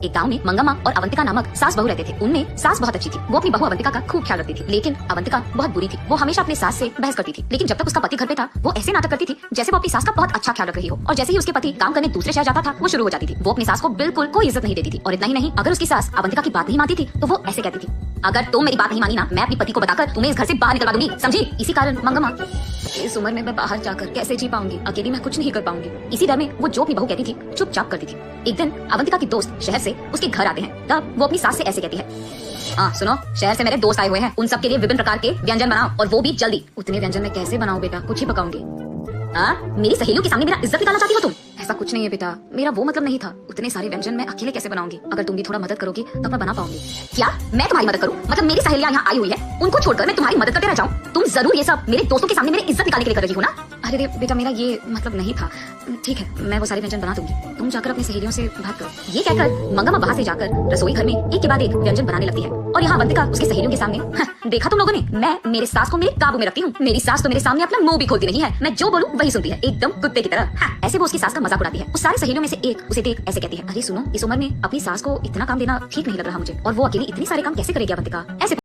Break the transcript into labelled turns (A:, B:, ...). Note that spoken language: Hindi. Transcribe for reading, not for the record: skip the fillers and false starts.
A: एक गांव में मंगम्मा और अवंतिका नामक सास बहू रहते थे। उनमें सास बहुत अच्छी थी, वो अपनी बहू अवंतिका का खूब ख्याल रखती थी। लेकिन अवंतिका बहुत बुरी थी, वो हमेशा अपने सास से बहस करती थी। लेकिन जब तक उसका पति घर पे था, वो ऐसे नाटक करती थी जैसे वो अपनी सास का बहुत अच्छा ख्याल रख रही हो। और जैसे ही उसके पति काम करने दूसरे शहर जाता था, वो शुरू हो जाती थी। वो अपनी सास को बिल्कुल कोई इज्जत नहीं देती थी। और इतना ही नहीं, अगर उसकी सास अवंतिका की बात नहीं मानती थी तो वो ऐसे कहती थी, अगर तुम मेरी बात नहीं मानी ना, मैं अपने पति को बताकर तुम्हें इस घर से बाहर निकलवा दूंगी, समझी। इसी कारण मंगम्मा, इस उम्र में मैं बाहर जाकर कैसे जी पाऊंगी, अकेली मैं कुछ नहीं कर पाऊंगी। इसी डर में वो जो अपनी बहू कहती थी चुपचाप करती थी। एक दिन अवंतिका की दोस्त शहर से उसके घर आते हैं, तब वो अपनी सास से ऐसे कहती है, सुनो, शहर से मेरे दोस्त आए हुए हैं, उन सब के लिए विभिन्न प्रकार के व्यंजन बनाओ और वो भी जल्दी। उतने व्यंजन मैं कैसे बनाऊं बेटा, कुछ ही पकाऊंगी। मेरी सहेलियों के सामने मेरा इज्जत निकालना चाहती हो तुम? ऐसा कुछ नहीं है बेटा, मेरा वो मतलब नहीं था। उतने सारे व्यंजन मैं अकेले कैसे बनाऊंगी, अगर तुम भी थोड़ा मदद करोगी तब मैं बना पाऊंगी। क्या मैं तुम्हारी मदद करूं? मतलब मेरी सहेलियां यहाँ आई हुई है, उनको छोड़कर मैं तुम्हारी मदद करते रह जाऊं? तुम जरूर ये सब मेरे दोस्तों के सामने मेरी इज्जत निकालने के लिए कर रही हो ना? अरे बेटा, मेरा ये मतलब नहीं था। ठीक है, मैं वो सारे व्यंजन बना दूंगी, तुम जाकर अपनी सहेलियों से बात करो। ये कहकर मंगम्मा वहाँ से जाकर रसोई घर में एक के बाद एक व्यंजन बनाने लगती है। और यहाँ अवंतिका उसकी सहेलियों के सामने, देखा तुम लोगों ने, मैं मेरे सास को मेरे काबू में रखती हूँ। मेरी सास तो मेरे सामने अपना मुंह भी खोलती नहीं है, मैं जो बोलूँ वही सुनती है, एकदम कुत्ते की तरह। ऐसे वो उसकी सास का मजाक उड़ाती है। उस सारे सहेलियों में से एक उसे देख ऐसे कहती है, अरे सुनो, इस उम्र में अपनी सास को इतना काम देना ठीक नहीं लग रहा मुझे, और वो अकेली इतनी सारे काम कैसे करेगी अवंतिका। ऐसे